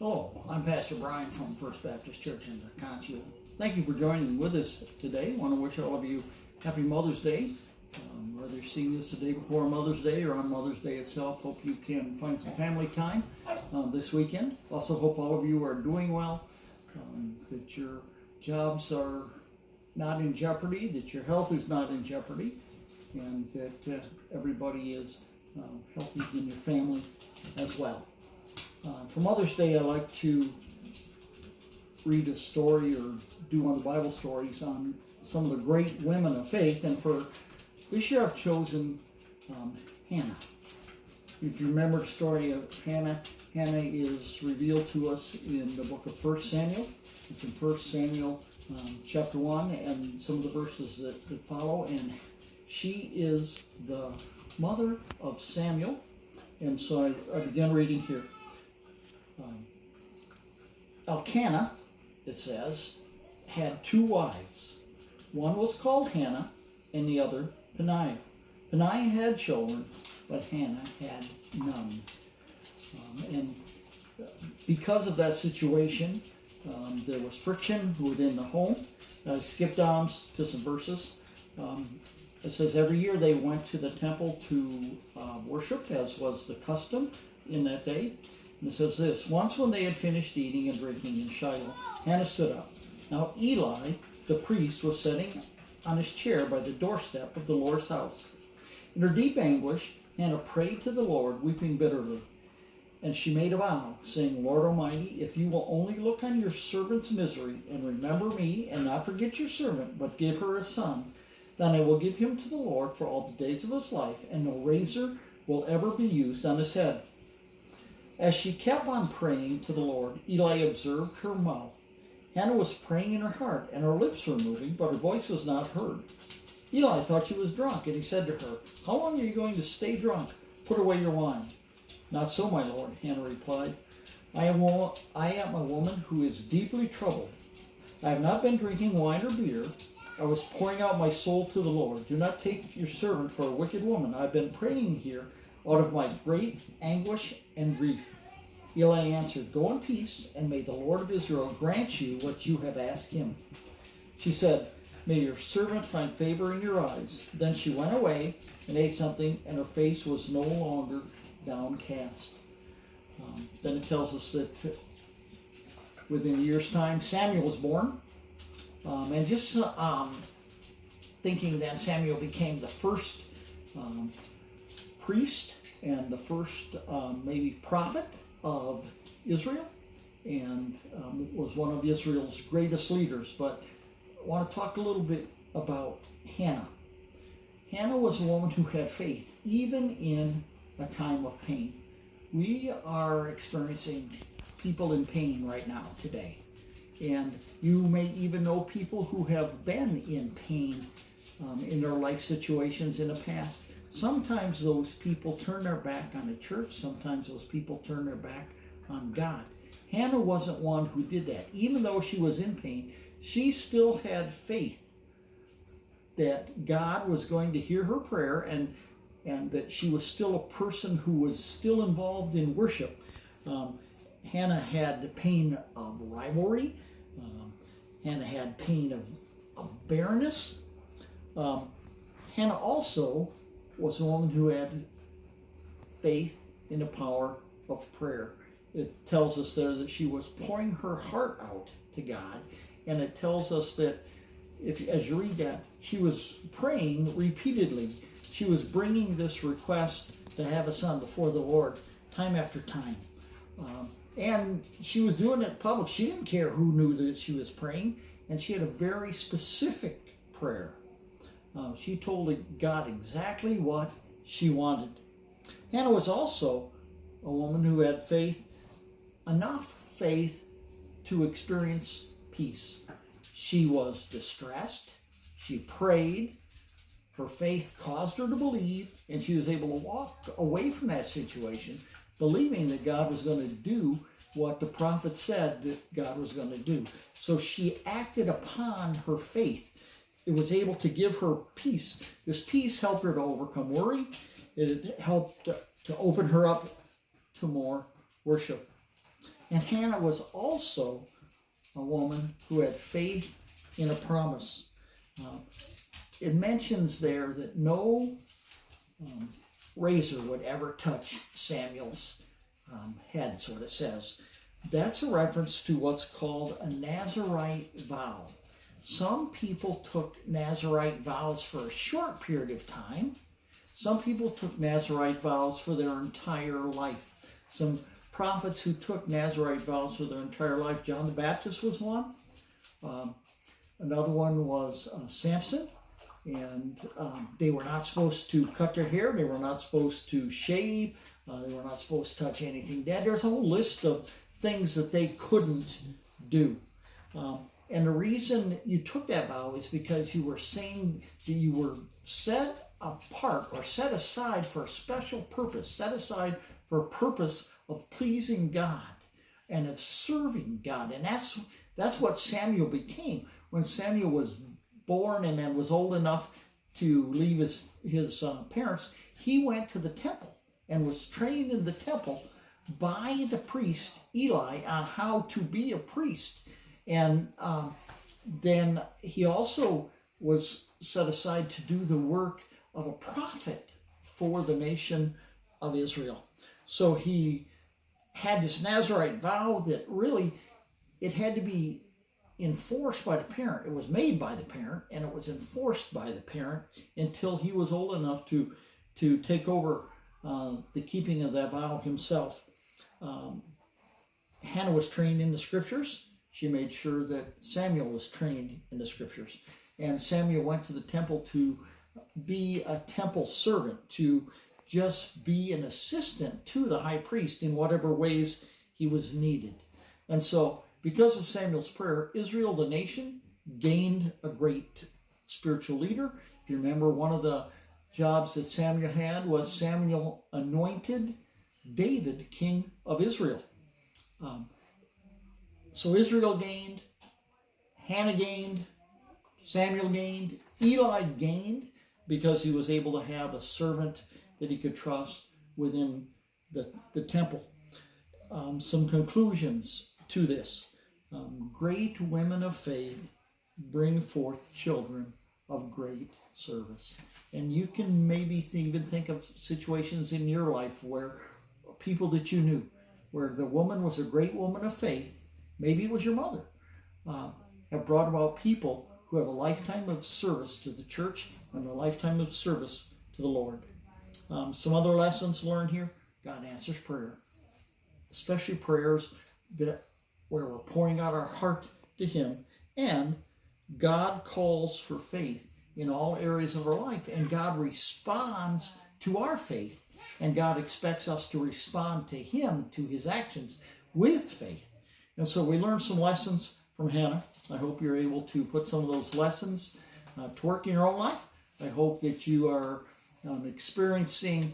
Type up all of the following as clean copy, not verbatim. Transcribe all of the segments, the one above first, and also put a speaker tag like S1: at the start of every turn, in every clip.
S1: Hello, I'm Pastor Brian from First Baptist Church in Concho. Thank you for joining with us today. I want to wish all of you happy Mother's Day. Whether you're seeing this the day before Mother's Day or on Mother's Day itself, hope you can find some family time this weekend. Also hope all of you are doing well, that your jobs are not in jeopardy, that your health is not in jeopardy, and that everybody is healthy in your family as well. For Mother's Day, I like to read a story or do one of the Bible stories on some of the great women of faith. And for this year, I've chosen Hannah. If you remember the story of Hannah, Hannah is revealed to us in the book of 1 Samuel. It's in 1 Samuel chapter 1 and some of the verses that follow. And she is the mother of Samuel. And so I began reading here. Elkanah, it says, had two wives. One was called Hannah and the other Peninnah. Peninnah had children, but Hannah had none. And because of that situation, there was friction within the home. Skip down to some verses. It says every year they went to the temple to worship, as was the custom in that day. And it says this: once when they had finished eating and drinking in Shiloh, Hannah stood up. Now Eli, the priest, was sitting on his chair by the doorstep of the Lord's house. In her deep anguish, Hannah prayed to the Lord, weeping bitterly. And she made a vow, saying, Lord Almighty, if you will only look on your servant's misery and remember me, and not forget your servant, but give her a son, then I will give him to the Lord for all the days of his life, and no razor will ever be used on his head. As she kept on praying to the Lord, Eli observed her mouth. Hannah was praying in her heart, and her lips were moving, but her voice was not heard. Eli thought she was drunk, and he said to her, How long are you going to stay drunk? Put away your wine. Not so, my lord, Hannah replied. I am a woman who is deeply troubled. I have not been drinking wine or beer. I was pouring out my soul to the Lord. Do not take your servant for a wicked woman. I have been praying here out of my great anguish and grief. Eli answered, Go in peace, and may the Lord of Israel grant you what you have asked him. She said, May your servant find favor in your eyes. Then she went away and ate something, and her face was no longer downcast. Then it tells us that within a year's time, Samuel was born. And just thinking that Samuel became the first priest and the first maybe prophet of Israel, and was one of Israel's greatest leaders. But I want to talk a little bit about Hannah. Hannah was a woman who had faith, even in a time of pain. We are experiencing people in pain right now today. And you may even know people who have been in pain in their life situations in the past. Sometimes those people turn their back on the church. Sometimes those people turn their back on God. Hannah wasn't one who did that. Even though she was in pain, she still had faith that God was going to hear her prayer, and that she was still a person who was still involved in worship. Hannah had the pain of rivalry. Hannah had pain of barrenness. Hannah also was a woman who had faith in the power of prayer. It tells us there that she was pouring her heart out to God, and it tells us that as you read that, she was praying repeatedly. She was bringing this request to have a son before the Lord time after time. And she was doing it public. She didn't care who knew that she was praying, and she had a very specific prayer. She told God exactly what she wanted. Hannah was also a woman who had faith, enough faith to experience peace. She was distressed. She prayed. Her faith caused her to believe, and she was able to walk away from that situation, believing that God was going to do what the prophet said that God was going to do. So she acted upon her faith. It was able to give her peace. This peace helped her to overcome worry. It helped to open her up to more worship. And Hannah was also a woman who had faith in a promise. It mentions there that no razor would ever touch Samuel's head, so it says. That's a reference to what's called a Nazirite vow. Some people took Nazirite vows for a short period of time. Some people took Nazirite vows for their entire life. Some prophets who took Nazirite vows for their entire life. John the Baptist was one. Another one was Samson. And they were not supposed to cut their hair. They were not supposed to shave. They were not supposed to touch anything dead. There's a whole list of things that they couldn't do. And the reason you took that vow is because you were saying that you were set apart or set aside for a special purpose, set aside for a purpose of pleasing God and of serving God. And that's what Samuel became. When Samuel was born and then was old enough to leave his parents, he went to the temple and was trained in the temple by the priest Eli on how to be a priest. And then he also was set aside to do the work of a prophet for the nation of Israel. So he had this Nazirite vow that really, it had to be enforced by the parent. It was made by the parent and it was enforced by the parent until he was old enough to take over the keeping of that vow himself. Hannah was trained in the scriptures. She made sure that Samuel was trained in the scriptures. And Samuel went to the temple to be a temple servant, to just be an assistant to the high priest in whatever ways he was needed. And so, because of Samuel's prayer, Israel, the nation, gained a great spiritual leader. If you remember, one of the jobs that Samuel had was Samuel anointed David king of Israel. So Israel gained, Hannah gained, Samuel gained, Eli gained, because he was able to have a servant that he could trust within the temple. Some conclusions to this. Great women of faith bring forth children of great service. And you can maybe even think of situations in your life where people that you knew, where the woman was a great woman of faith, maybe it was your mother, have brought about people who have a lifetime of service to the church and a lifetime of service to the Lord. Some other lessons learned here. God answers prayer, especially prayers where we're pouring out our heart to Him. And God calls for faith in all areas of our life, and God responds to our faith, and God expects us to respond to Him, to His actions, with faith. And so we learned some lessons from Hannah. I hope you're able to put some of those lessons to work in your own life. I hope that you are experiencing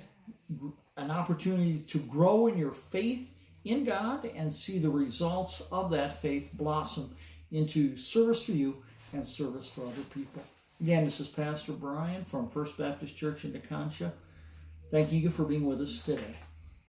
S1: an opportunity to grow in your faith in God and see the results of that faith blossom into service for you and service for other people. Again, this is Pastor Brian from First Baptist Church in Naconchia. Thank you for being with us today.